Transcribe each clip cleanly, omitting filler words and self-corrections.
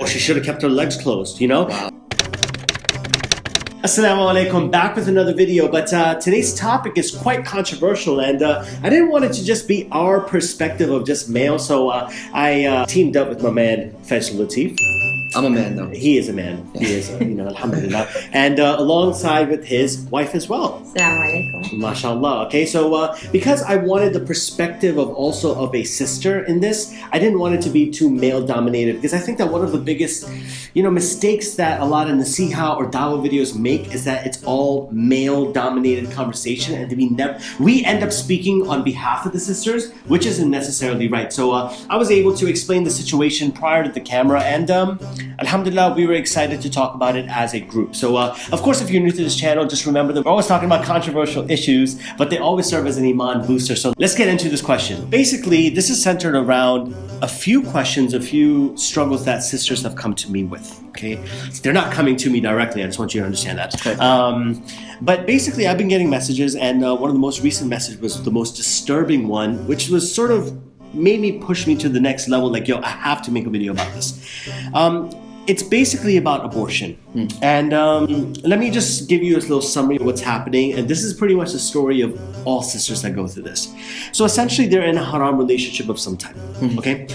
Or she should have kept her legs closed, you know? Wow. Assalamu alaikum, back with another video, but today's topic is quite controversial, and I didn't want it to just be our perspective of just male, so I teamed up with my man Faisal Latif. I'm a man though. He is a man. He is, alhamdulillah. And alongside with his wife as well. Assalamu alaikum. MashaAllah. Okay, so because I wanted the perspective of also of a sister in this, I didn't want it to be too male dominated, because I think that one of the biggest, mistakes that a lot of nasiha or dawah videos make is that it's all male dominated conversation, and we end up speaking on behalf of the sisters, which isn't necessarily right. So I was able to explain the situation prior to the camera, and alhamdulillah, we were excited to talk about it as a group. So of course, if you're new to this channel, just remember that we're always talking about controversial issues, but they always serve as an iman booster. So let's get into this question. Basically, this is centered around a few questions, a few struggles that sisters have come to me with. Okay, they're not coming to me directly. I just want you to understand that. But basically, I've been getting messages, and one of the most recent messages was the most disturbing one, which was sort of made me push me to the next level. Like, yo, I have to make a video about this. It's basically about abortion. And let me just give you a little summary of what's happening. And this is pretty much the story of all sisters that go through this. So essentially, they're in a haram relationship of some type. Okay,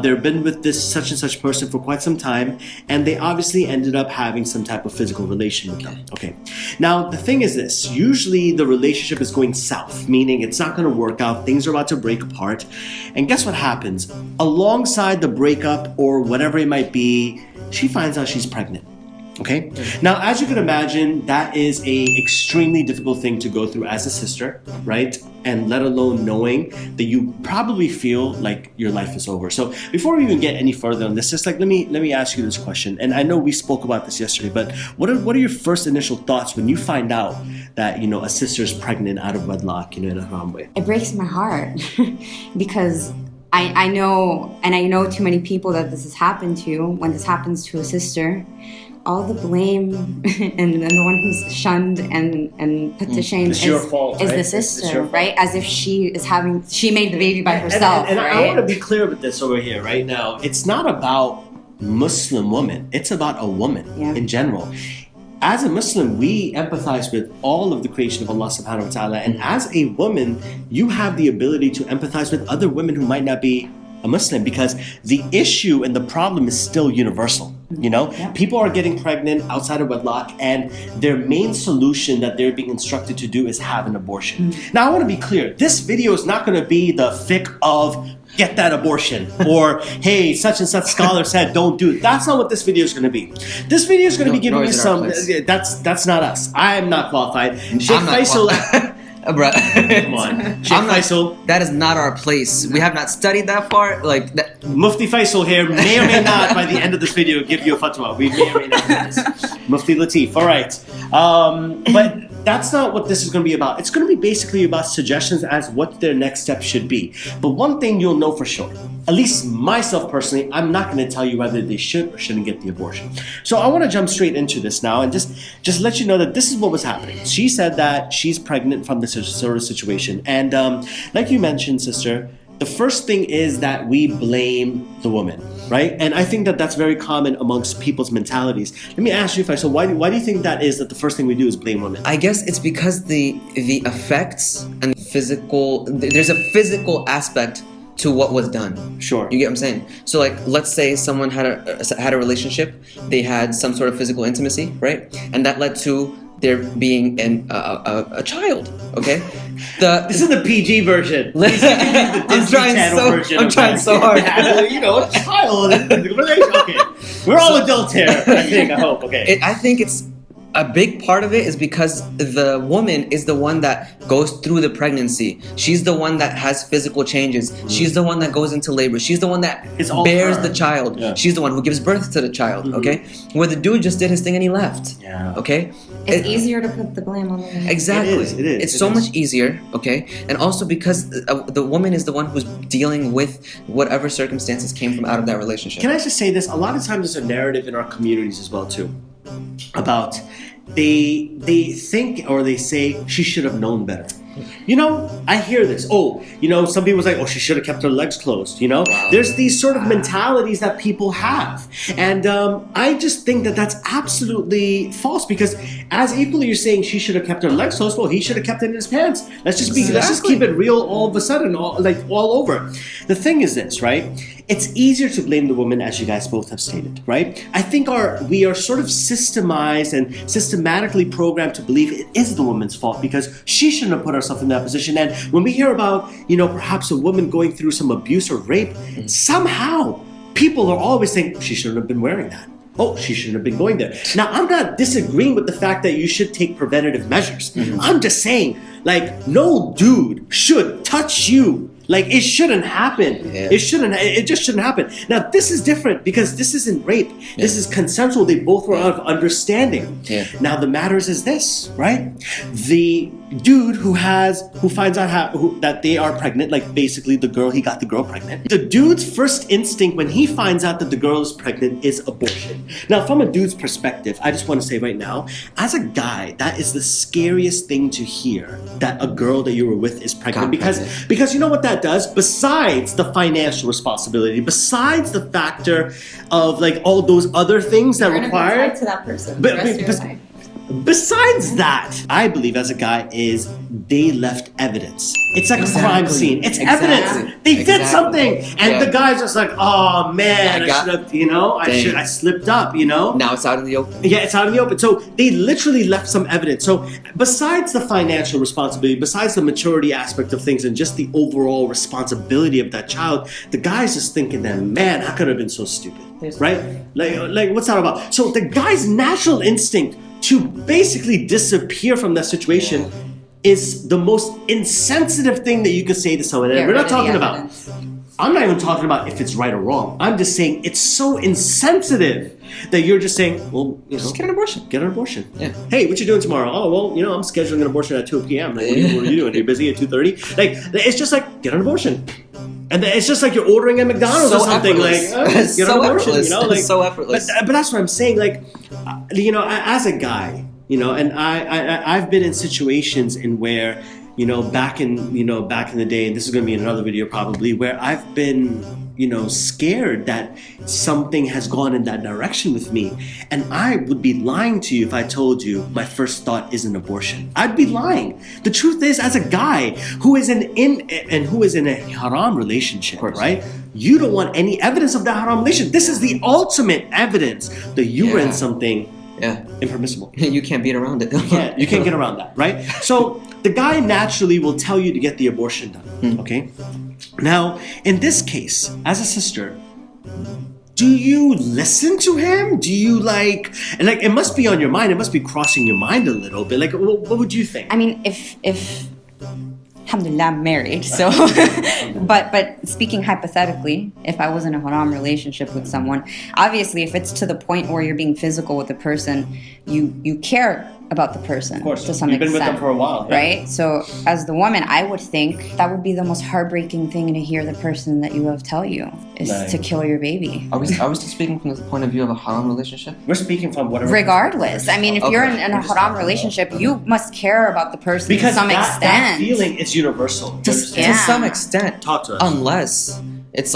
they've been with this such and such person for quite some time, and they obviously ended up having some type of physical relation with them. Okay, now the thing is this: usually the relationship is going south, meaning it's not going to work out. Things are about to break apart, and guess what happens? Alongside the breakup or whatever it might be, she finds out she's pregnant. Okay, now as you can imagine, that is a extremely difficult thing to go through as a sister, right? And let alone knowing that you probably feel like your life is over. So before we even get any further on this, just like let me ask you this question. And I know we spoke about this yesterday, but what are your first initial thoughts when you find out that a sister is pregnant out of wedlock, in a haram way? It breaks my heart because I know too many people that this has happened to. When this happens to a sister, all the blame and the one who's shunned and put to shame is your fault, is right? the sister, right? As if she made the baby by herself. And right? I want to be clear with this over here right now. It's not about Muslim women. It's about a woman in general. As a Muslim, we empathize with all of the creation of Allah subhanahu wa ta'ala. And as a woman, you have the ability to empathize with other women who might not be a Muslim, because the issue and the problem is still universal. People are getting pregnant outside of wedlock, and their main solution that they're being instructed to do is have an abortion. Now, I want to be clear. This video is not going to be the fiqh of get that abortion, or hey, such and such scholar said don't do it. That's not what this video is going to be. This video is going to be giving you some. That's not us. I am not qualified. Sheikh Faisal. Bruh. Come on. Sheikh Faisal. That is not our place. We have not studied that far. Like that. Mufti Faisal here may or may not, by the end of this video, give you a fatwa. We may or may not do this. Mufti Latif. All right. But that's not what this is going to be about. It's going to be basically about suggestions as what their next step should be. But one thing you'll know for sure, at least myself personally, I'm not going to tell you whether they should or shouldn't get the abortion. So I want to jump straight into this now and just let you know that this is what was happening. She said that she's pregnant from this sort of situation. And like you mentioned, sister, the first thing is that we blame the woman, right? And I think that that's very common amongst people's mentalities. Let me ask you, Faisal, why do you think that is, that the first thing we do is blame women? I guess it's because the effects and physical, there's a physical aspect to what was done. Sure. You get what I'm saying? So like, let's say someone had a relationship, they had some sort of physical intimacy, right? And that led to there being a child, okay? This is the PG version. I'm trying so hard. A child. Okay, we're all adults here. I hope. Okay. I think it's a big part of it is because the woman is the one that goes through the pregnancy. She's the one that has physical changes. She's the one that goes into labor. She's the one that bears the child. Yeah. She's the one who gives birth to the child, okay? Where the dude just did his thing and he left, okay? It's easier to put the blame on the woman. Exactly. It is. It's so much easier, okay? And also because the woman is the one who's dealing with whatever circumstances came from out of that relationship. Can I just say this? A lot of times there's a narrative in our communities as well too about they think or they say she should have known better. I hear this. Oh, some people say, oh, she should have kept her legs closed. Wow. There's these sort of mentalities that people have. And I just think that that's absolutely false, because as equally you're saying she should have kept her legs closed, well, he should have kept it in his pants. Let's just keep it real all of a sudden, all over. The thing is this, right? It's easier to blame the woman, as you guys both have stated, right? I think we are sort of systemized and systematically programmed to believe it is the woman's fault because she shouldn't have put herself in that position. And when we hear about, perhaps a woman going through some abuse or rape, somehow people are always saying, she shouldn't have been wearing that. Oh, she shouldn't have been going there. Now, I'm not disagreeing with the fact that you should take preventative measures. I'm just saying, no dude should touch you. It shouldn't happen. Yeah. It just shouldn't happen. Now, this is different because this isn't rape. Yeah. This is consensual. They both were out of understanding. Yeah. Now, the matters is this, right? The dude who finds out that they are pregnant, basically he got the girl pregnant. The dude's first instinct when he finds out that the girl is pregnant is abortion. Now, from a dude's perspective, I just want to say right now, as a guy, that is the scariest thing to hear, that a girl that you were with is pregnant. Because you know what that does? Besides the financial responsibility, besides the factor of all those other things that require to that person the rest of your life. Besides that, I believe as a guy is they left evidence. It's like a crime scene. It's evidence. They did something, and the guy's just like, oh man, I should have, I slipped up, Now it's out in the open. Yeah, it's out in the open. So they literally left some evidence. So besides the financial responsibility, besides the maturity aspect of things, and just the overall responsibility of that child, the guy's just thinking that, man, I could have been so stupid, right? What's that about? So the guy's natural instinct to basically disappear from that situation is the most insensitive thing that you could say to someone. And we're not talking about, I'm not even talking about if it's right or wrong. I'm just saying it's so insensitive that you're just saying, well, just get an abortion. Get an abortion. Yeah. Hey, what you doing tomorrow? Oh, well, I'm scheduling an abortion at 2 p.m. What are you doing? Are you busy at 2:30? It's just get an abortion. And it's just like you're ordering at McDonald's or something. Effortless. Get an abortion. It's so effortless. But that's what I'm saying. As a guy, and I've been in situations in where, back in the day, and this is going to be in another video probably, where I've been, scared that something has gone in that direction with me. And I would be lying to you if I told you my first thought is an abortion. I'd be lying. The truth is, as a guy who is in a haram relationship, right? You don't want any evidence of that haram relationship. This is the ultimate evidence that you were in something impermissible. You can't beat around it. You can't get around that, right? So the guy naturally will tell you to get the abortion done, okay? Now, in this case, as a sister, do you listen to him? Do you it must be on your mind, it must be crossing your mind a little bit. What would you think? I mean, if alhamdulillah, I'm married, so but speaking hypothetically, if I was in a haram relationship with someone, obviously if it's to the point where you're being physical with the person, you care about the person, of course, to some You've extent. been with them for a while, right? So as the woman, I would think that would be the most heartbreaking thing to hear the person that you love tell you is to kill your baby. Are we still speaking from the point of view of a haram relationship? We're speaking from whatever. Regardless, I mean, if you're in a haram relationship, you must care about the person to some extent. That feeling is universal. To some extent. Talk to us. Unless it's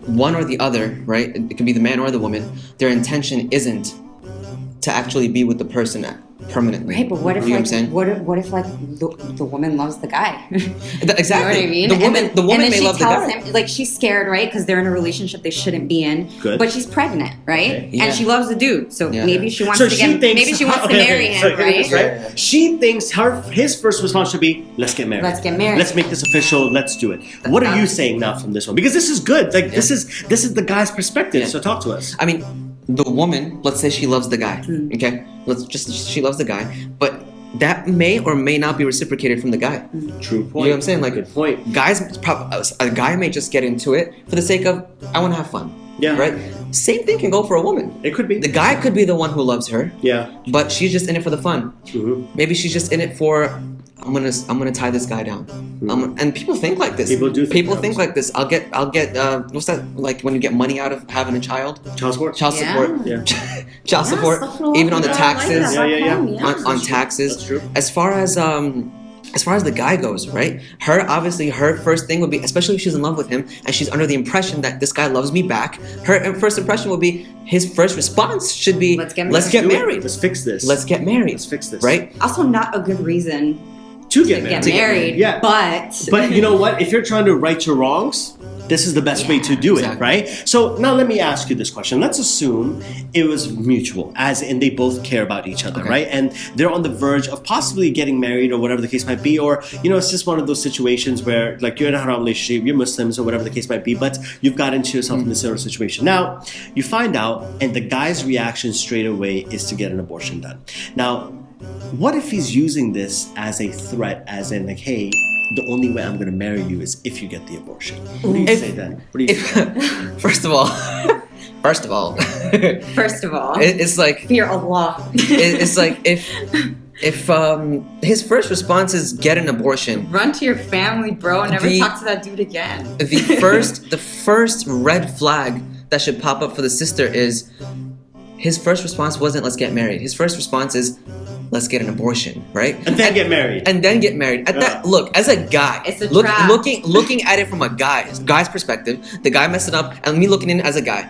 one or the other, right? It can be the man or the woman. Their intention isn't to actually be with the person permanently. Right, but what if what if the woman loves the guy? Exactly. You know what I mean? The woman may love the guy. Him, she's scared, right? Because they're in a relationship they shouldn't be in. Good. But she's pregnant, right? Okay. Yeah. And she loves the dude, so maybe she wants to marry him, right? Yeah. She thinks his first response should be, let's get married. Let's get married. Let's make this official. Let's do it. What are you saying now from this one? Because this is good. This is the guy's perspective. Yeah. So talk to us. I mean, the woman, let's say she loves the guy, okay? She loves the guy, but that may or may not be reciprocated from the guy. True point. You know what I'm saying? Good point. A guy may just get into it for the sake of, I want to have fun. Yeah. Right? Same thing can go for a woman. It could be. The guy could be the one who loves her. Yeah. But she's just in it for the fun. Mm-hmm. Maybe she's just in it for, I'm gonna tie this guy down. And people think like this. People think like this. I'll get what's that, when you get money out of having a child? Child support. Child support. Even on the taxes. Yeah. On taxes. That's true. As far as as far as the guy goes, right? Her first thing would be, especially if she's in love with him and she's under the impression that this guy loves me back, her first impression will be, his first response should be, let's get married. Let's fix this. Let's get married. Let's fix this. Right? Also, not a good reason to get married. Yeah. But you know what? If you're trying to right your wrongs, this is the best way to do it, right? So now let me ask you this question. Let's assume it was mutual, as in they both care about each other, right? And they're on the verge of possibly getting married or whatever the case might be, or, you know, it's just one of those situations where, like, you're in a haram relationship, you're Muslims or whatever the case might be, but you've got into yourself in this sort of situation. Now, you find out, and the guy's reaction straight away is to get an abortion done. Now, what if he's using this as a threat, as in, like, hey, the only way I'm going to marry you is if you get the abortion? What do you say then? What do you say? First of all, it's like, fear Allah. It's like if his first response is get an abortion, run to your family, bro, and never talk to that dude again. The first red flag that should pop up for the sister is, his first response wasn't let's get married. His first response is, let's get an abortion, right? And then get married. At that, look, as a guy, it's a trap. looking at it from a guy's perspective, the guy messing up, and me looking in as a guy,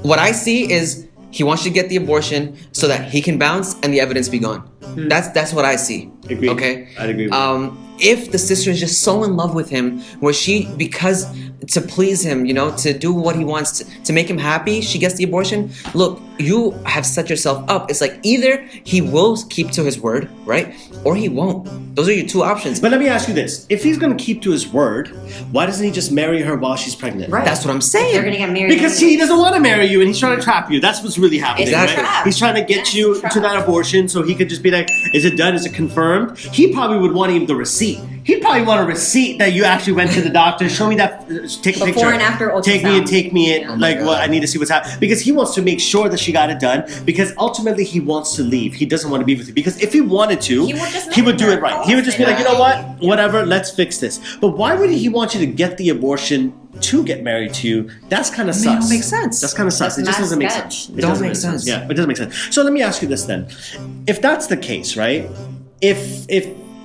what I see is he wants you to get the abortion so that he can bounce and the evidence be gone. That's what I see. Agreed. Okay? I'd agree with you. If the sister is just so in love with him, where she, because to please him, you know, to do what he wants to make him happy, she gets the abortion. Look, you have set yourself up. It's like either he will keep to his word, right? Or he won't. Those are your two options. But let me ask you this. If he's going to keep to his word, why doesn't he just marry her while she's pregnant? Right. That's what I'm saying. They're going to get married. Because he doesn't want to marry you and he's trying to trap you. That's what's really happening. Exactly. Right? He's trying to get you to that abortion so he could just be like, is it done? Is it confirmed? He probably would want even the receipt. He'd probably want a receipt that you actually went to the doctor. Show me that. Take a picture. Before and after ultrasound. Take me in. I need to see what's happening. Because he wants to make sure that she got it done. Because ultimately he wants to leave. He doesn't want to be with you. Because if he wanted to, he would do it right. He would just be like, you know what? Whatever. Let's fix this. But why would he want you to get the abortion to get married to you? That's kind of sus. It don't make sense. That's kind of sus. It just doesn't make sense. It doesn't make sense. Yeah, it doesn't make sense. So let me ask you this then. If that's the case, right?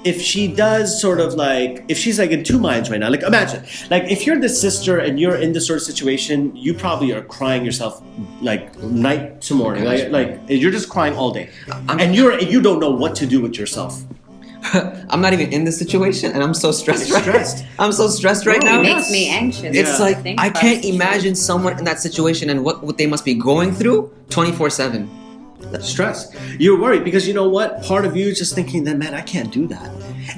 If she does sort of like, if she's like in two minds right now, like imagine, like if you're the sister and you're in this sort of situation, you probably are crying yourself like night to morning, like you're just crying all day, and you don't know what to do with yourself. I'm not even in this situation, and I'm so stressed. I'm so stressed right now. It makes me anxious. It's like I can't imagine someone in that situation and what they must be going through 24/7. Stress. You're worried because you know what? Part of you is just thinking that, man, I can't do that.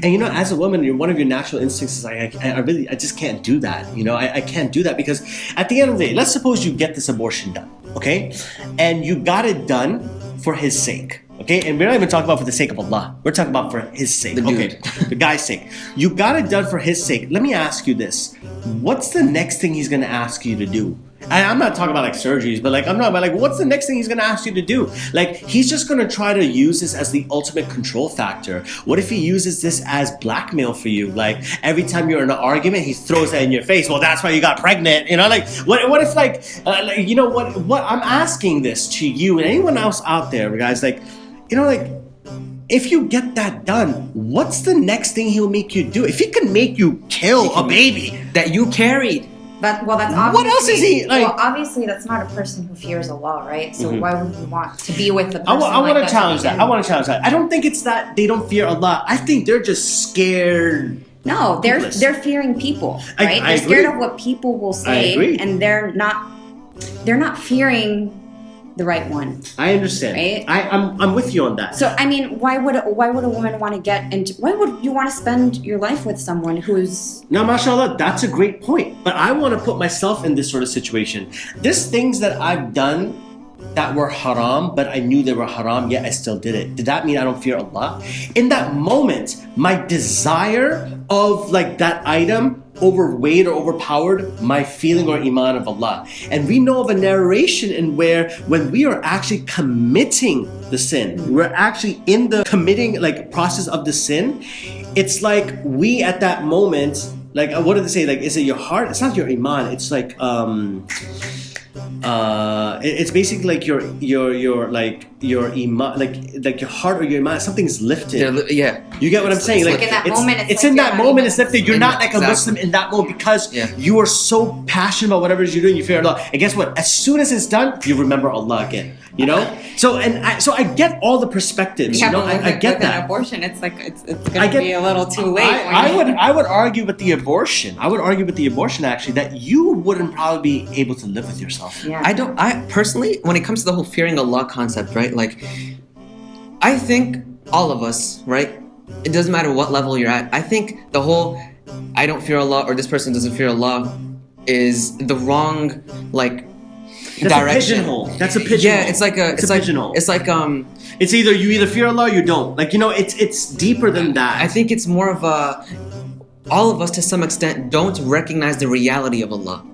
And you know, as a woman, one of your natural instincts is like, I just can't do that. You know, I can't do that because at the end of the day, let's suppose you get this abortion done, okay? And you got it done for his sake. Okay, and we're not even talking about for the sake of Allah. We're talking about for his sake. The guy's sake. You got it done for his sake. Let me ask you this. What's the next thing he's going to ask you to do? I'm not talking about like surgeries, but like I'm not about like what's the next thing he's gonna ask you to do? Like he's just gonna try to use this as the ultimate control factor. What if he uses this as blackmail for you? Like every time you're in an argument, he throws that in your face. Well, that's why you got pregnant. You know, like what if like you know what I'm asking this to you and anyone else out there, guys. Like you know like. If you get that done, what's the next thing he'll make you do? If he can make you kill a baby that you carried. That's obviously. What else is he like? Well, obviously, that's not a person who fears Allah, right? So why would you want to be with the person? I want to challenge that. I don't think it's that they don't fear Allah. I think they're just scared. No, they're fearing people, right? They're scared of what people will say, and they're not fearing the right one. I understand. Right? I'm with you on that. So I mean, why would a woman want to get into? Why would you want to spend your life with someone who's? Now, mashallah, that's a great point. But I want to put myself in this sort of situation. There's things that I've done that were haram, but I knew they were haram, yet I still did it. Did that mean I don't fear Allah? In that moment, my desire of like that item overweighed or overpowered my feeling or iman of Allah. And we know of a narration in where when we are actually committing the sin, we're actually in the committing like process of the sin, it's like we at that moment, like what did they say? Like, is it your heart? It's not your iman. It's like it's basically like your iman, like your heart or your iman, something's lifted. Yeah. You get what I'm saying? Like in that moment, it's like in that you're moment, not it's lifted. You're not like a Muslim in that moment because you are so passionate about whatever it is you're doing. You fear Allah, and guess what? As soon as it's done, you remember Allah again. You know. So I get all the perspectives. Yeah, you know, I get that. An abortion, it's like it's gonna be a little too late. I would argue with the abortion. I would argue with the abortion actually that you wouldn't probably be able to live with yourself. Yeah. I personally, when it comes to the whole fearing Allah concept, right? Like, I think all of us, right? It doesn't matter what level you're at. I think the whole I don't fear Allah or this person doesn't fear Allah is the wrong direction. That's a pigeonhole. Yeah, it's like a pigeonhole. It's like It's either you either fear Allah or you don't. Like, you know, it's deeper than that. I think it's more of a all of us to some extent don't recognize the reality of Allah.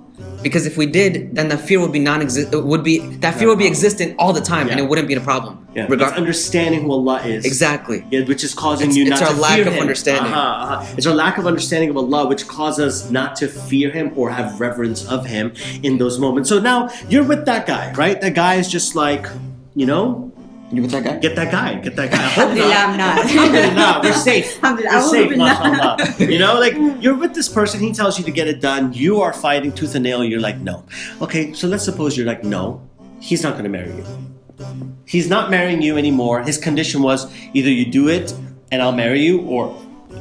Because if we did, then the fear would be would be existent all the time, and it wouldn't be a problem. Yeah, it's understanding who Allah is. Exactly. Yeah, which is causing you not to fear Him. It's our lack of understanding. It's our lack of understanding of Allah which causes us not to fear Him or have reverence of Him in those moments. So now you're with that guy, right? That guy is just like, you know. You with that guy? Get that guy. Alhamdulillah, I'm not. Alhamdulillah, we're safe. We're safe, Alhamdulillah. mashallah. You know, like you're with this person, he tells you to get it done. You are fighting tooth and nail. You're like, no. Okay, so let's suppose you're like, no, he's not going to marry you. He's not marrying you anymore. His condition was either you do it and I'll marry you, or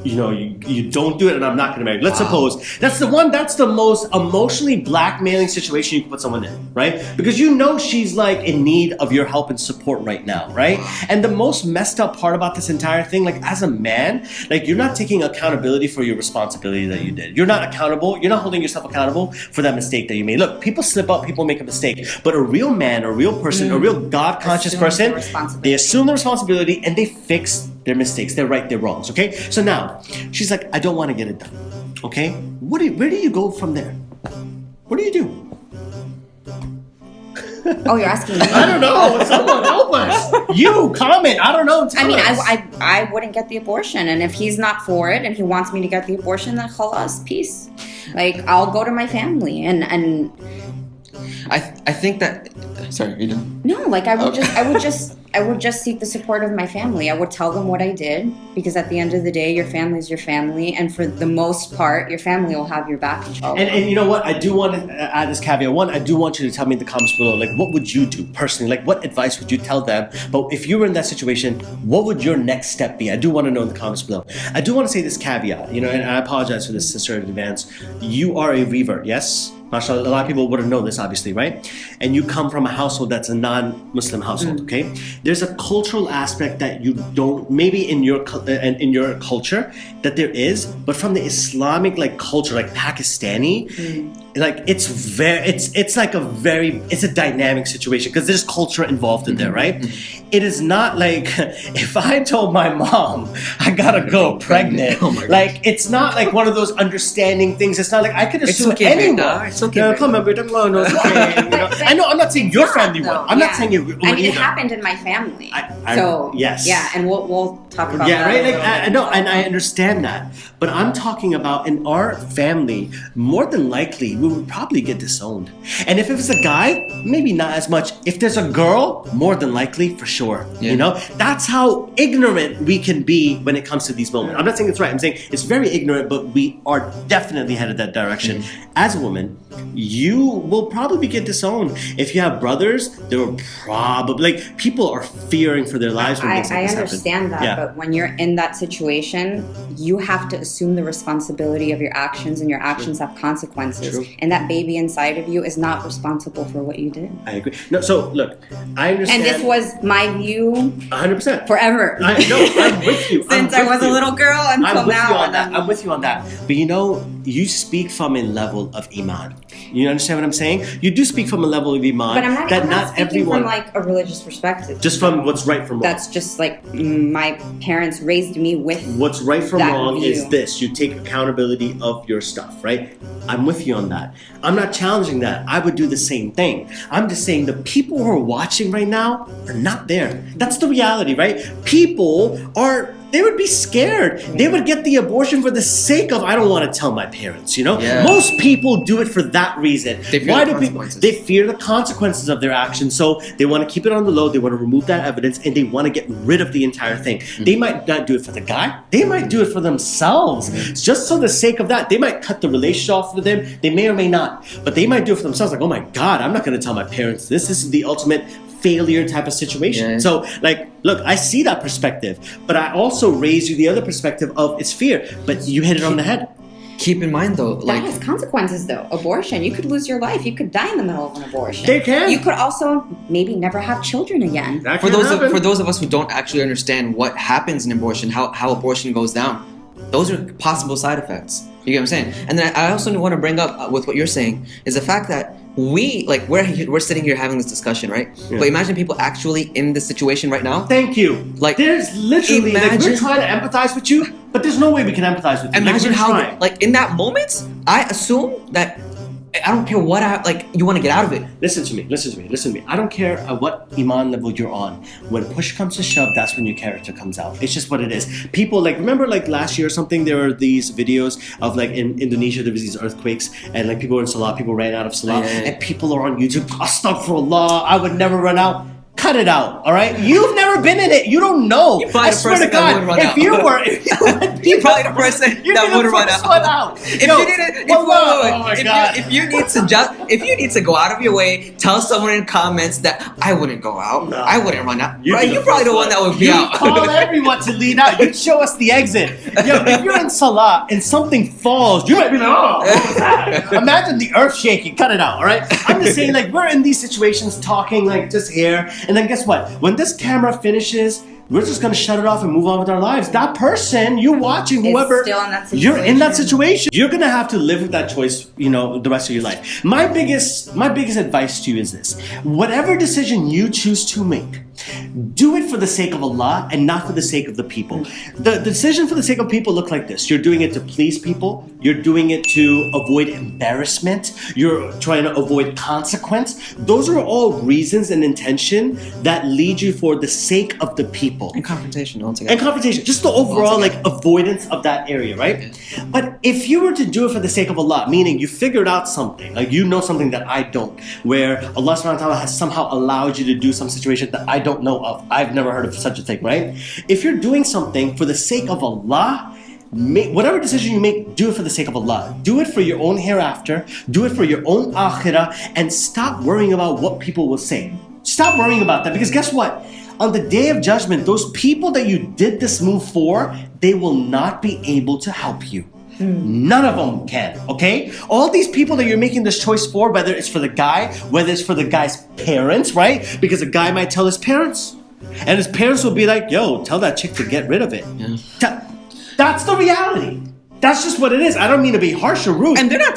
you know, you don't do it and I'm not going to marry you. Let's suppose that's the most emotionally blackmailing situation you can put someone in, right? Because you know she's like in need of your help and support right now, right? And the most messed up part about this entire thing, like as a man, like you're not taking accountability for your responsibility that you did. You're not accountable. You're not holding yourself accountable for that mistake that you made. Look, people slip up, people make a mistake, but a real man, a real person, a real God-conscious person, they assume the responsibility and they fix their mistakes, their right, their wrongs, okay? So now, she's like, I don't want to get it done, okay? Where do you go from there? What do you do? Oh, you're asking me? I don't know. Someone help us. You comment. I don't know. Tell us. I wouldn't get the abortion, and if he's not for it and he wants me to get the abortion, then khalas, peace. Like I'll go to my family and I think that. Sorry, you done? No, like I would just seek the support of my family. I would tell them what I did, because at the end of the day, your family is your family, and for the most part, your family will have your back. And you know what? I do want to add this caveat. One, I do want you to tell me in the comments below, like, what would you do personally? Like, what advice would you tell them? But if you were in that situation, what would your next step be? I do want to know in the comments below. I do want to say this caveat, you know, and I apologize for this, sister, in advance. You are a revert, yes? MashaAllah, a lot of people wouldn't know this, obviously, right? And you come from a household that's a non-Muslim household, okay? There's a cultural aspect that you don't, maybe in your culture, that there is, but from the Islamic like culture, like Pakistani, like it's a dynamic situation because there's culture involved in there, right? It is not like if I told my mom I gotta go pregnant, like it's not like one of those understanding things. It's not like I could assume anyone. It's okay. Come on, no, it's okay. You know? I know. I'm not saying your family would. I'm not saying it would. I mean, it happened in my family. Yes. Yeah, and we'll talk about that. Yeah, right. Like I know, and I understand that. But I'm talking about in our family, more than likely we would probably get disowned. And if it was a guy, maybe not as much. If there's a girl, more than likely, for sure. Yeah. You know, that's how ignorant we can be when it comes to these moments. I'm not saying it's right. I'm saying it's very ignorant, but we are definitely headed that direction. As a woman, you will probably get disowned. If you have brothers, they will probably, like, people are fearing for their lives when things like this happen. I understand that, but when you're in that situation, you have to assume the responsibility of your actions, and your actions have consequences. True. And that baby inside of you is not responsible for what you did. I agree. No, so look, I understand. And this was my view 100%. Forever. I'm with you. Since I was a little girl until now. I'm with you on that. But you know, you speak from a level of iman. You understand what I'm saying? You do speak from a level of iman but I'm not speaking everyone, from like a religious perspective. Just from what's right from wrong. That's just like my parents raised me with. What's right from wrong view. is this: you take accountability of your stuff, right? I'm with you on that. I'm not challenging that. I would do the same thing. I'm just saying the people who are watching right now are not there. That's the reality, right? People are They would be scared. They would get the abortion for the sake of, I don't want to tell my parents, you know? Yeah. Most people do it for that reason. They fear Why the do people? consequences. They fear the consequences of their actions, so they want to keep it on the low, they want to remove that evidence, and they want to get rid of the entire thing. They might not do it for the guy, they might do it for themselves. Just for the sake of that, they might cut the relationship off with him, they may or may not, but they might do it for themselves, like, oh my God, I'm not going to tell my parents this is the ultimate failure type of situation. Yeah. So, like, look, I see that perspective, but I also raise you the other perspective of it's fear, but you hit it on the head. Keep in mind though, That like has consequences though. Abortion. You could lose your life. You could die in the middle of an abortion. They can. You could also maybe never have children again. That for can those happen. for those of us who don't actually understand what happens in abortion, how abortion goes down, those are possible side effects. You get what I'm saying? And then I also want to bring up with what you're saying is the fact that we're sitting here having this discussion, right? Yeah. But imagine people actually in this situation right now. Thank you. Like, there's literally, like, we're imagine- trying to empathize with you, but there's no way we can empathize with you. Imagine Like, we're how, trying. like, in that moment, I assume that I don't care what you want to get out of it. Listen to me. I don't care at what iman level you're on. When push comes to shove, that's when your character comes out. It's just what it is. People, like, remember, like, last year or something, there were these videos of, like, in Indonesia, there was these earthquakes, and, like, people were in Salah, people ran out of Salah, Yeah. and people are on YouTube, astaghfirullah, I would never run out. Cut it out, all right? You've never been in it. You don't know. You're probably I the swear to person that God, would run if out. you were, You're probably the person you're that the would run first out. one out. If Yo, you need it, if, wallah, wait, oh my if, God. if you need to go out of your way, tell someone in comments that I wouldn't go out. No. I wouldn't run out. You'd Right? be You're the probably the first one that would be you out. call everyone to lead out. You show us the exit. Yo, if you're in Salah and something falls, you might be like, oh, what was that? Imagine the earth shaking. Cut it out, all right? I'm just saying, like, we're in these situations talking, like, just here. And then guess what? When this camera finishes, we're just going to shut it off and move on with our lives. That person, you watching, whoever, still in that you're in that situation. situation. You're going to have to live with that choice, you know, the rest of your life. My biggest advice to you is this. Whatever decision you choose to make, do it for the sake of Allah and not for the sake of the people. The decision for the sake of people look like this. You're doing it to please people. You're doing it to avoid embarrassment. You're trying to avoid consequence. Those are all reasons and intention that lead you for the sake of the people. And confrontation altogether. And confrontation, just the overall, like, avoidance of that area, right? But if you were to do it for the sake of Allah, meaning you figured out something, like you know something that I don't, where Allah subhanahu wa ta'ala has somehow allowed you to do some situation that I don't know of. I've never heard of such a thing, right? If you're doing something for the sake of Allah, whatever decision you make, do it for the sake of Allah. Do it for your own hereafter. Do it for your own akhirah, and stop worrying about what people will say. Stop worrying about that, because guess what? On the day of judgment, those people that you did this move for, they will not be able to help you. None of them can, okay? All these people that you're making this choice for, whether it's for the guy, whether it's for the guy's parents, right? Because a guy might tell his parents, and his parents will be like, yo, tell that chick to get rid of it. Yeah. That's the reality. That's just what it is. I don't mean to be harsh or rude. And they're not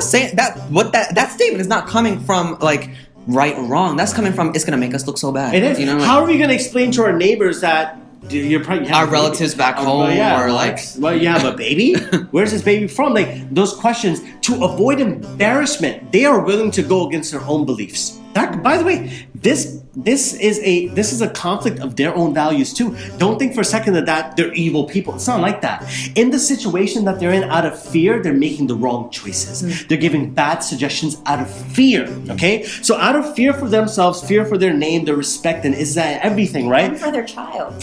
saying that statement is not coming from, like, right or wrong. That's coming from, it's gonna make us look so bad. It is. You know, like, how are we going to explain to our neighbors that you're probably our relatives back home, or like, well, you have a baby? Where's this baby from? Like, those questions, to avoid embarrassment, they are willing to go against their own beliefs. That, by the way, this is a conflict of their own values too. Don't think for a second that they're evil people. It's not like that. In the situation that they're in, out of fear, they're making the wrong choices. They're giving bad suggestions out of fear. Okay, so out of fear for themselves, fear for their name, their respect, and is that everything, right? And for their child.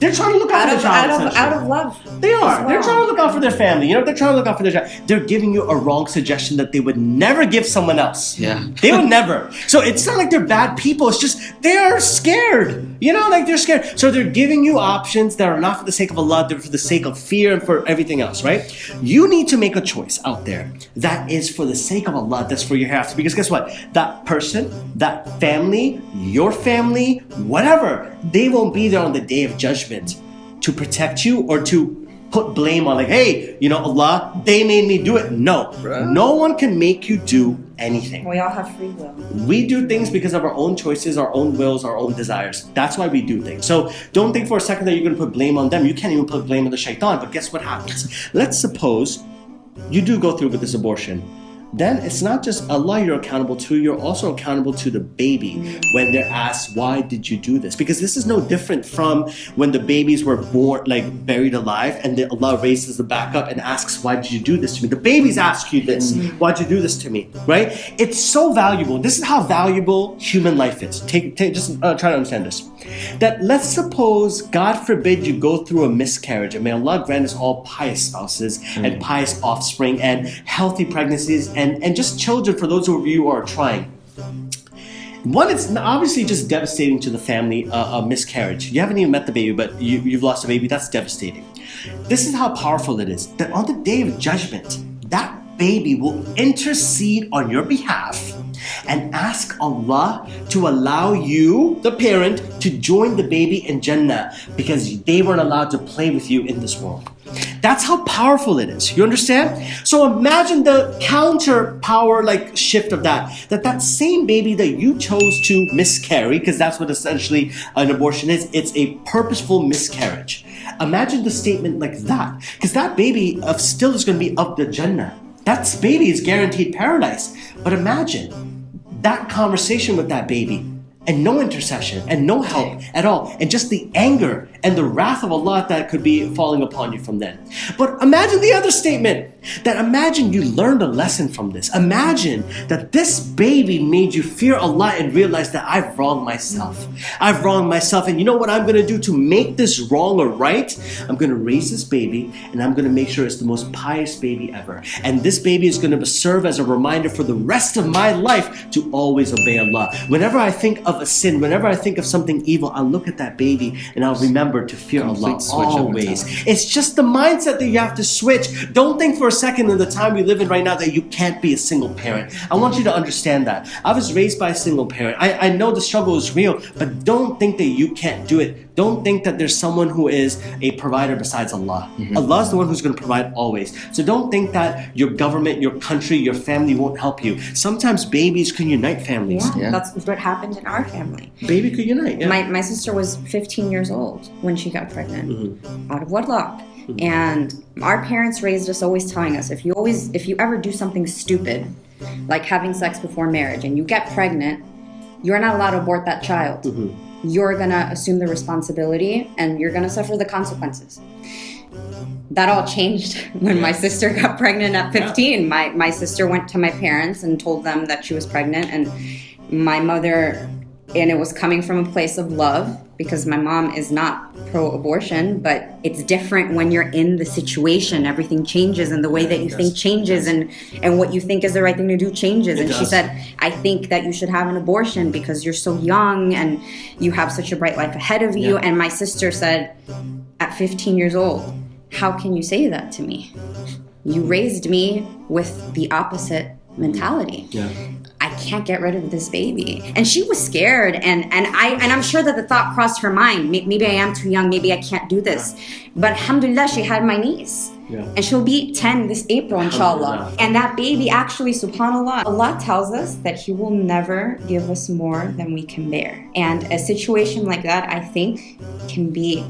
They're trying to look out for their child. Out of love. They are. Well. They're trying to look out for their family. You know, they're trying to look out for their child. They're giving you a wrong suggestion that they would never give someone else. Yeah. They would never. So it's not like they're bad people. It's just they are scared. You know, like they're scared. So they're giving you options that are not for the sake of Allah, they're for the sake of fear and for everything else, right? You need to make a choice out there that is for the sake of Allah, that's for your hereafter. Because guess what? That person, that family, your family, whatever, they won't be there on the day of judgment to protect you or to put blame on, like, hey, you know, Allah, they made me do it. No. Bruh. No one can make you do anything. We all have free will. We do things because of our own choices, our own wills, our own desires. That's why we do things. So don't think for a second that you're going to put blame on them. You can't even put blame on the shaitan. But guess what happens? Let's suppose you do go through with this abortion. then it's not just Allah you're accountable to, you're also accountable to the baby when they're asked, why did you do this? Because this is no different from when the babies were born, like buried alive, and then Allah raises the back up and asks, why did you do this to me? The babies ask you this, why'd you do this to me, right? It's so valuable. This is how valuable human life is. Just try to understand this. That let's suppose, God forbid, you go through a miscarriage, and may Allah grant us all pious spouses and pious offspring and healthy pregnancies and just children for those of you who are trying. One, it's obviously just devastating to the family, a miscarriage. You haven't even met the baby, but you've lost a baby. That's devastating. This is how powerful it is. That on the day of judgment, that baby will intercede on your behalf and ask Allah to allow you, the parent, to join the baby in Jannah because they weren't allowed to play with you in this world. That's how powerful it is. You understand? So imagine the counter power like shift of that same baby that you chose to miscarry, because that's what essentially an abortion is. It's a purposeful miscarriage. Imagine the statement like that, because that baby still is going to be of the Jannah. That baby is guaranteed paradise. But imagine that conversation with that baby, and no intercession, and no help at all, and just the anger and the wrath of Allah that could be falling upon you from then. But imagine the other statement, that imagine you learned a lesson from this. Imagine that this baby made you fear Allah and realize that I've wronged myself. I've wronged myself, and you know what I'm going to do to make this wrong or right? I'm going to raise this baby, and I'm going to make sure it's the most pious baby ever. And this baby is going to serve as a reminder for the rest of my life to always obey Allah. Whenever I think of a sin, whenever I think of something evil, I'll look at that baby and I'll remember to fear Allah always. It's just the mindset that you have to switch. Don't think for a second in the time we live in right now that you can't be a single parent. I want you to understand that. I was raised by a single parent. I know the struggle is real, but don't think that you can't do it. Don't think that there's someone who is a provider besides Allah. Allah is the one who's going to provide always. So don't think that your government, your country, your family won't help you. Sometimes babies can unite families. Yeah, that's what happened in our family. Baby could unite, yeah. My sister was 15 years old when she got pregnant, out of wedlock. And our parents raised us always telling us, if you ever do something stupid, like having sex before marriage, and you get pregnant, you're not allowed to abort that child. You're gonna assume the responsibility and you're gonna suffer the consequences. That all changed when my sister got pregnant at 15. My sister went to my parents and told them that she was pregnant, and my mother, and it was coming from a place of love, because my mom is not pro-abortion, but it's different when you're in the situation. Everything changes, and the way that you think changes, and what you think is the right thing to do changes. And she said, I think that you should have an abortion because you're so young and you have such a bright life ahead of you. And my sister said, at 15 years old, how can you say that to me? You raised me with the opposite mentality. I can't get rid of this baby. And she was scared, and I'm sure that the thought crossed her mind, maybe I am too young, maybe I can't do this. But alhamdulillah, she had my niece. And she'll be 10 this April, inshallah. And that baby, actually, subhanAllah, Allah tells us that He will never give us more than we can bear. And a situation like that, I think, can be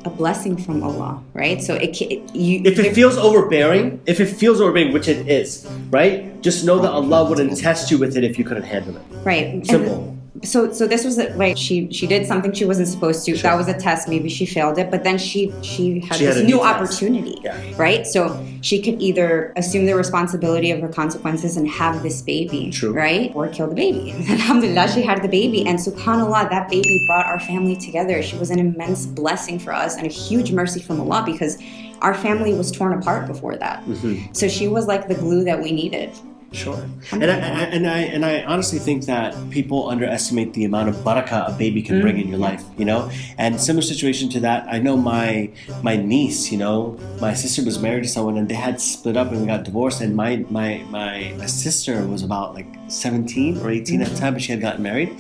a blessing from Allah, right? So if it feels overbearing, which it is, right? Just know that Allah wouldn't test you with it if you couldn't handle it. Right. Simple. So this was like she did something she wasn't supposed to. That was a test. Maybe she failed it, but then she had this new opportunity, right? So she could either assume the responsibility of her consequences and have this baby, right, or kill the baby. Alhamdulillah, she had the baby, and subhanallah, that baby brought our family together. She was an immense blessing for us and a huge mercy from Allah, because our family was torn apart before that. So she was like the glue that we needed. Sure. And I honestly think that people underestimate the amount of barakah a baby can bring in your life, you know? And similar situation to that, I know my niece, you know, my sister was married to someone and they had split up and we got divorced, and my sister was about like 17 or 18 at the time, but she had gotten married.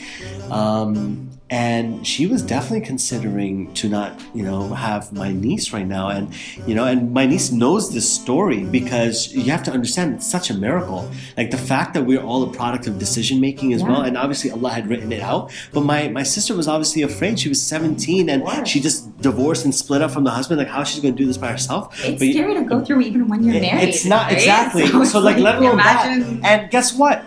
And she was definitely considering to not, you know, have my niece right now. And, you know, and my niece knows this story, because you have to understand it's such a miracle. Like the fact that we're all a product of decision making as well. And obviously Allah had written it out. But my sister was obviously afraid. She was 17 and she just divorced and split up from the husband, like how she's going to do this by herself. It's scary to go through even when you're married. It's not, right? exactly. So like, let alone that. And guess what?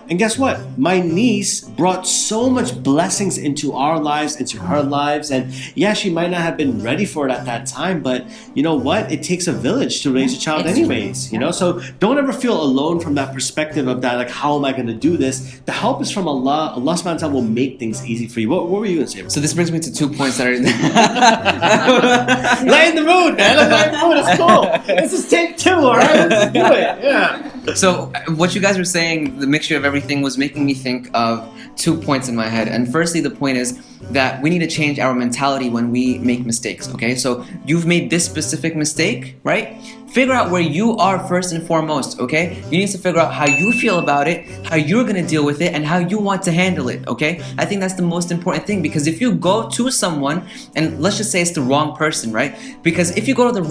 My niece brought so much blessings into our lives, into her lives. And yeah, she might not have been ready for it at that time, but you know what? It takes a village to raise a child anyways, you know? So don't ever feel alone from that perspective of that, like, how am I going to do this? The help is from Allah. Allah subhanahu wa ta'ala will make things easy for you. What were you going to say? So this brings me to 2 points that are Lighten the mood, man. Let's lighten the mood. It's cool. This is take 2, all right? Let's do it. Yeah. So what you guys were saying, the mixture of everything was making me think of 2 points in my head. And firstly, the point is that we need to change our mentality when we make mistakes, okay? So you've made this specific mistake, right? Figure out where you are first and foremost, okay? You need to figure out how you feel about it, how you're gonna deal with it, and how you want to handle it, okay? I think that's the most important thing, because if you go to someone, and let's just say it's the wrong person, right? Because if you go to the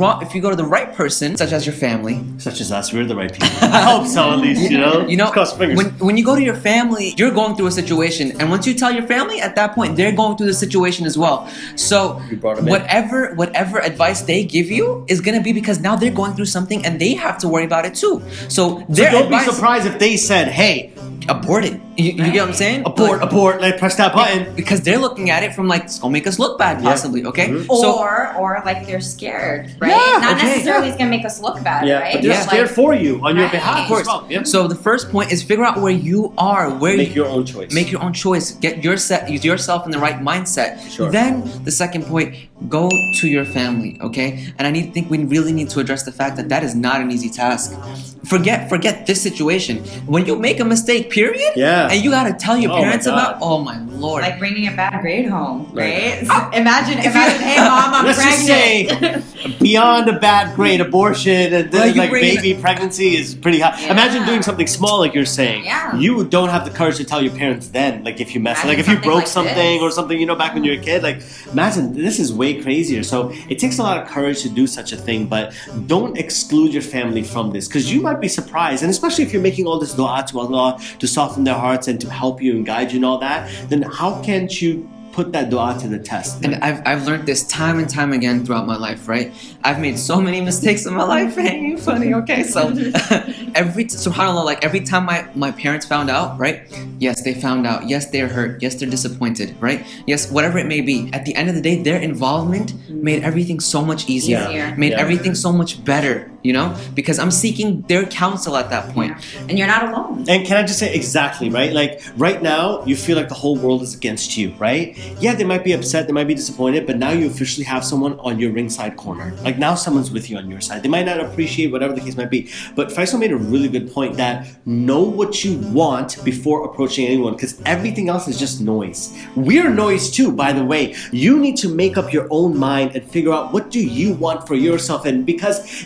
right person, such as your family, such as us, we're the right people. I hope so, at least, you know? Cross fingers. When you go to your family, you're going through a situation, and once you tell your family, at that point, they're going through the situation as well. So whatever advice they give you is gonna be because now they're going through something and they have to worry about it too. So don't be surprised if they said, hey, abort it. You get what I'm saying? Abort, like press that button. Because they're looking at it from like, it's gonna make us look bad possibly, okay? Mm-hmm. Or like they're scared, right? Not necessarily it's gonna make us look bad, right? But they're scared for you, on your behalf, of course. Well. Yeah. So the first point is figure out where you are, make your own choice. Make your own choice. Get yourself in the right mindset. Sure. Then the second point, go to your family, okay? And I think we really need to address the fact that that is not an easy task. Forget this situation. When you make a mistake, period, and you gotta tell your parents about, oh my lord. Like bringing a bad grade home, right? Imagine, hey mom, I'm let's pregnant. Just say, beyond a bad grade, abortion and baby pregnancy is pretty high. Yeah. Imagine doing something small like you're saying. Yeah. You don't have the courage to tell your parents then, like if you mess, like if you broke something or something, you know, back when you were a kid, like imagine, this is way crazier. So it takes a lot of courage to do such a thing, but don't exclude your family from this, because you might be surprised, and especially if you're making all this dua to Allah to soften their hearts and to help you and guide you and all that, then how can't you put that dua to the test? And I've learned this time and time again throughout my life, right? I've made so many mistakes in my life. Ain't you funny? Okay, so subhanAllah, like every time my parents found out, right? Yes, they found out. Yes, they're hurt. Yes, they're disappointed, right? Yes, whatever it may be. At the end of the day, their involvement made everything so much easier. Made everything so much better, you know? Because I'm seeking their counsel at that point. Yeah. And you're not alone. And can I just say exactly, right? Like right now, you feel like the whole world is against you, right? Yeah, they might be upset, they might be disappointed, but now you officially have someone on your ringside corner. Like now someone's with you on your side. They might not appreciate whatever the case might be. But Faisal made a really good point that know what you want before approaching anyone, because everything else is just noise. We're noise too, by the way. You need to make up your own mind and figure out what do you want for yourself. And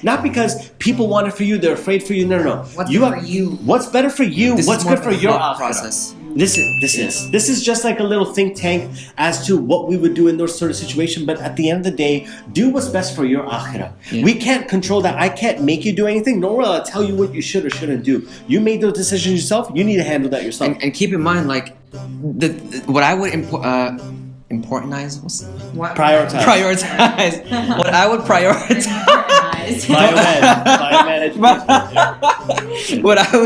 not because people want it for you, they're afraid for you. No. What's better for you? What's better for you? What's good for your process? This is just like a little think tank as to what we would do in those sort of situations. But at the end of the day, do what's best for your akhirah. We can't control that. I can't make you do anything, nor will I tell you what you should or shouldn't do. You made those decisions yourself. You need to handle that yourself. And keep in mind, like what I would prioritize. What I would prioritize. What I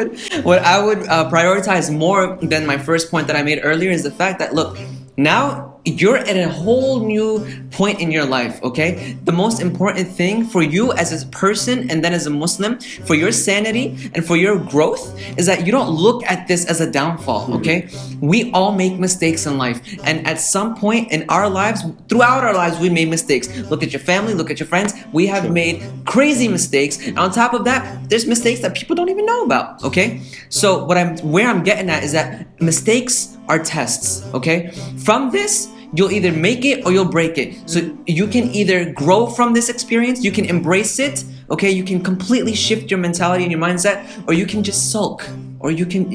would prioritize more than my first point that I made earlier is the fact that, look, now you're at a whole new point in your life, okay? The most important thing for you as a person and then as a Muslim, for your sanity and for your growth, is that you don't look at this as a downfall, okay? We all make mistakes in life, and at some point in our lives, throughout our lives, we made mistakes. Look at your family, look at your friends. We have made crazy mistakes, and on top of that, there's mistakes that people don't even know about, okay? So where I'm getting at is that mistakes are tests, okay? From this, you'll either make it or you'll break it. So you can either grow from this experience, you can embrace it, okay? You can completely shift your mentality and your mindset, or you can just sulk, or you can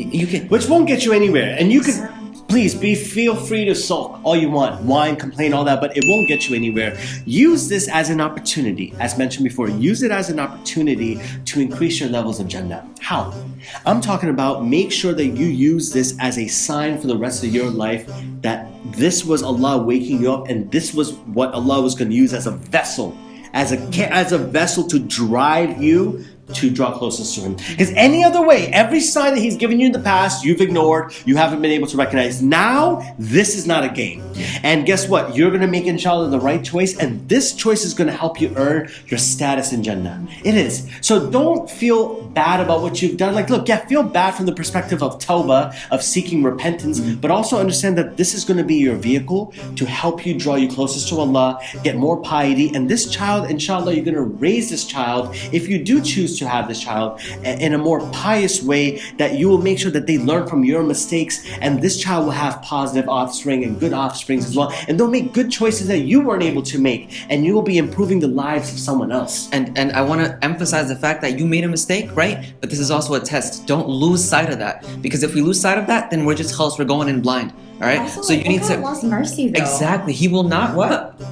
which won't get you anywhere. And you can Please feel free to sulk all you want, whine, complain, all that, but it won't get you anywhere. Use this as an opportunity, as mentioned before, use it as an opportunity to increase your levels of Jannah. How? I'm talking about make sure that you use this as a sign for the rest of your life that this was Allah waking you up and this was what Allah was going to use as a vessel, as a vessel to drive you to draw closest to Him. Because any other way, every sign that He's given you in the past, you've ignored, you haven't been able to recognize. Now, this is not a game. And guess what? You're going to make, inshallah, the right choice, and this choice is going to help you earn your status in Jannah. It is. So don't feel bad about what you've done. Like, look, feel bad from the perspective of tawbah, of seeking repentance, but also understand that this is going to be your vehicle to help you draw you closest to Allah, get more piety, and this child, inshallah, you're going to raise this child, if you do choose to have this child, in a more pious way, that you will make sure that they learn from your mistakes, and this child will have positive offspring and good offsprings as well, and they'll make good choices that you weren't able to make, and you will be improving the lives of someone else. And I want to emphasize the fact that you made a mistake, right? But this is also a test. Don't lose sight of that, because if we lose sight of that, then we're just khalas, we're going in blind. All right. Also, so you need to Allah's mercy, though. Exactly. He will not what?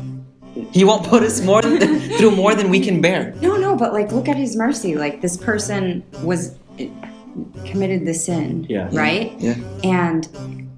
He won't put us through more than we can bear. No, but like, look at His mercy. Like, this person committed the sin, right? Yeah. And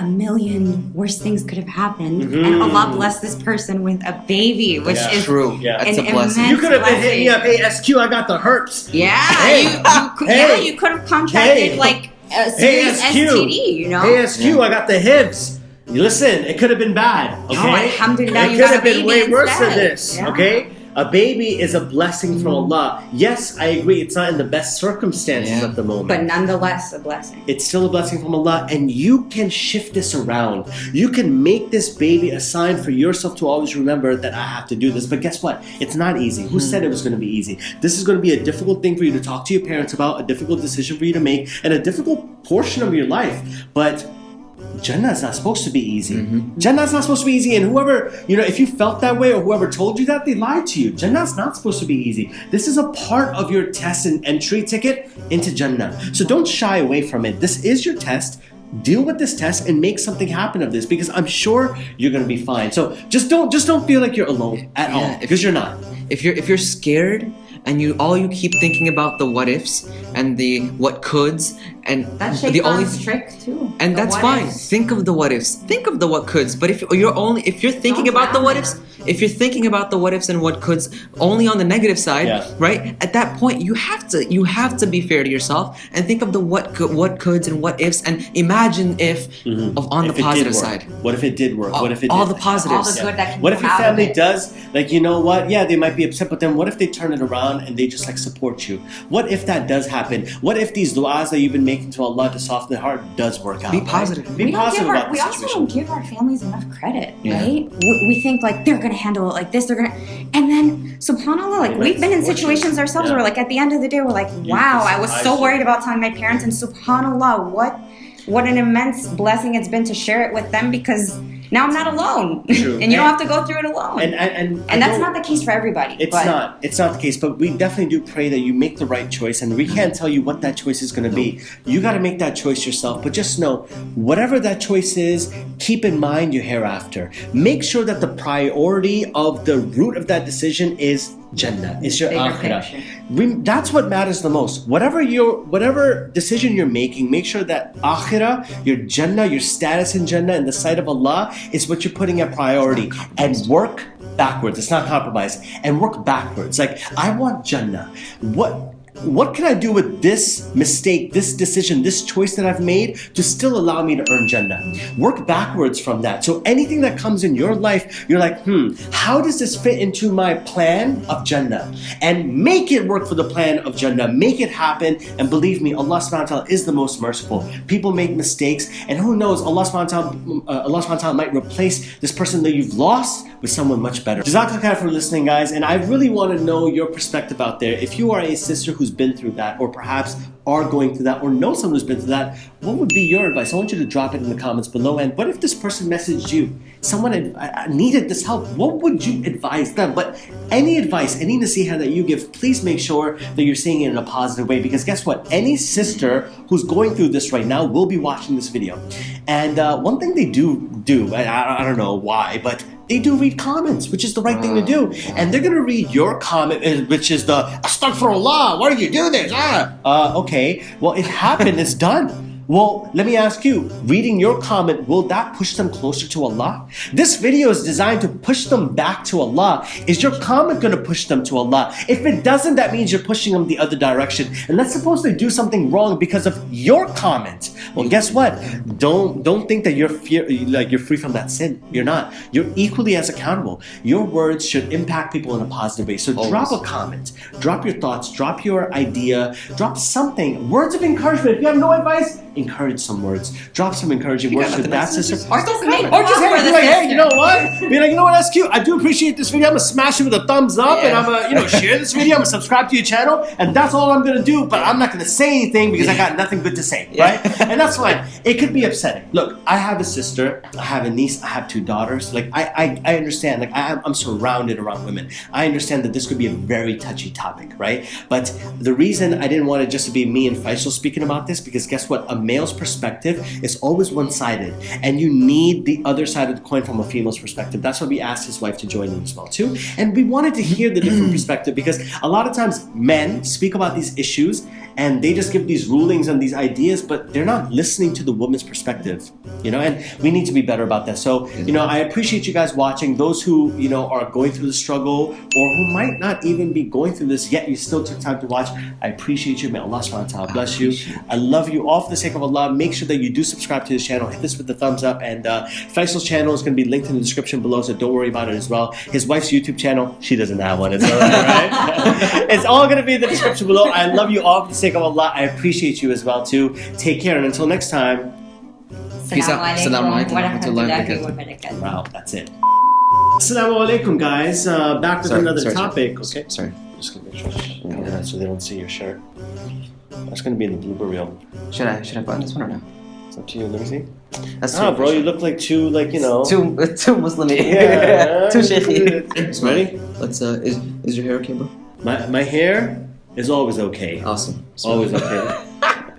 a million worse things could have happened, and Allah blessed this person with a baby, which is true. Yeah, it's a blessing. You could have been hitting me up, hey SQ, I got the herpes. Yeah, you could have contracted like a serious STD, you know? Hey SQ, I got the hips. Listen, it could have been bad, okay? Oh, alhamdulillah, it could have been way worse than this, okay? A baby is a blessing from Allah. Yes, I agree, it's not in the best circumstances at the moment. But nonetheless, a blessing. It's still a blessing from Allah, and you can shift this around. You can make this baby a sign for yourself to always remember that I have to do this. But guess what? It's not easy. Who said it was going to be easy? This is going to be a difficult thing for you to talk to your parents about, a difficult decision for you to make, and a difficult portion of your life. But Jannah is not supposed to be easy. Jannah is not supposed to be easy, and whoever, if you felt that way or whoever told you that, they lied to you. Jannah is not supposed to be easy. This is a part of your test and entry ticket into Jannah. So don't shy away from it. This is your test. Deal with this test and make something happen of this, because I'm sure you're going to be fine. So just don't feel like you're alone at all, because you're not. If you're scared and you keep thinking about the what ifs and the what coulds, and that's the only trick too. And that's fine. Think of the what ifs. Think of the what coulds. But if you're thinking about the what ifs, if you're thinking about the what ifs and what coulds only on the negative side, right? At that point, you have to be fair to yourself and think of the what coulds and what ifs, and imagine if on the positive side. What if it did work? What if it all did? the positives? All the good that can what if your family does, like, you know what? Yeah, they might be upset, but then what if they turn it around and they just like support you? What if that does happen? What if these du'as that you've been making to Allah to soften the heart does work out? Be positive. Right? Be positive about the situation. We also don't give our families enough credit, right? We think like they're gonna handle it like this, and then subhanAllah, like we've been in situations ourselves where like at the end of the day we're like, wow, I was so worried about telling my parents, and subhanAllah, what an immense blessing it's been to share it with them, because now I'm not alone. True. And you don't have to go through it alone. And that's not the case for everybody. It's not the case, but we definitely do pray that you make the right choice, and we can't tell you what that choice is going to be. You got to make that choice yourself, but just know, whatever that choice is, keep in mind your hereafter. Make sure that the priority of the root of that decision is Jannah, is your AKHIRA. That's what matters the most. Whatever decision you're making, make sure that AKHIRA, your Jannah, your status in Jannah in the sight of Allah is what you're putting at priority, and work backwards. It's not compromise. And work backwards. Like, I want Jannah. What can I do with this mistake, this decision, this choice that I've made to still allow me to earn Jannah? Work backwards from that. So anything that comes in your life, you're like, how does this fit into my plan of Jannah? And make it work for the plan of Jannah. Make it happen. And believe me, Allah subhanahu wa ta'ala is the most merciful. People make mistakes, and who knows, Allah subhanahu wa ta'ala might replace this person that you've lost with someone much better. Jazakallah khair for listening, guys. And I really want to know your perspective out there. If you are a sister who's been through that, or perhaps are going through that, or know someone who's been through that, what would be your advice? I want you to drop it in the comments below. And what if this person messaged you? Someone needed this help. What would you advise them? But any advice, any nasiha that you give, please make sure that you're saying it in a positive way, because guess what? Any sister who's going through this right now will be watching this video. And one thing they do, I don't know why, but they do read comments, which is the right thing to do. And they're going to read your comment, which is the, Astaghfirullah, why do you do this? Okay, well, it happened, it's done. Well, let me ask you, reading your comment, will that push them closer to Allah? This video is designed to push them back to Allah. Is your comment going to push them to Allah? If it doesn't, that means you're pushing them the other direction. And let's suppose they do something wrong because of your comment. Well, guess what? Don't think that you're free from that sin. You're not. You're equally as accountable. Your words should impact people in a positive way. So drop a comment, drop your thoughts, drop your idea, drop something. Words of encouragement. If you have no advice, encourage some words. Drop some encouraging words to that sister. Or just make Or just love be like, hey, you know what? Be like, you know what? That's cute. I do appreciate this video. I'm gonna smash it with a thumbs up, and I'm gonna, share this video. I'm gonna subscribe to your channel, and that's all I'm gonna do. But I'm not gonna say anything because I got nothing good to say, right? And that's fine. It could be upsetting. Look, I have a sister, I have a niece, I have 2 daughters. Like I understand. Like I'm surrounded around women. I understand that this could be a very touchy topic, right? But the reason I didn't want it just to be me and Faisal speaking about this, because guess what? A male's perspective is always one-sided, and you need the other side of the coin from a female's perspective. That's why we asked his wife to join in as well too, and we wanted to hear the different perspective, because a lot of times men speak about these issues and they just give these rulings and these ideas, but they're not listening to the woman's perspective, and we need to be better about that. So I appreciate you guys watching. Those who are going through the struggle, or who might not even be going through this yet, you still took time to watch. I appreciate you. May Allah subhanahu wa ta'ala bless you. I love you all for the sake of Allah. Make sure that you do subscribe to this channel. Hit this with the thumbs up, and Faisal's channel is going to be linked in the description below, so don't worry about it as well. His wife's YouTube channel, she doesn't have one. It's all right? It's all going to be in the description below. I love you all for the sake of Allah. I appreciate you as well too. Take care, and until next time, peace out. Assalamu alaikum wa rahmatullahi wa barakatuh. Wow, that's it. Assalamu alaikum, guys. Back with another topic. Okay. Sorry. Just gonna make sure so they don't see your shirt. That's gonna be in the blooper reel. Should I button this one or no? It's up to you. Let me see. That's bro, you look like too too Muslim-y. Yeah. Too shaykhy. Ready? Let's is your hair okay, bro? My hair is always okay. Awesome. Always okay.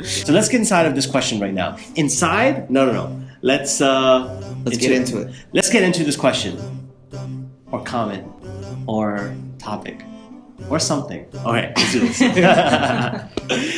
So let's get inside of this question right now. Inside? No. Let's get into it. Let's get into this question, or comment, or topic, or something. All right, let's do this.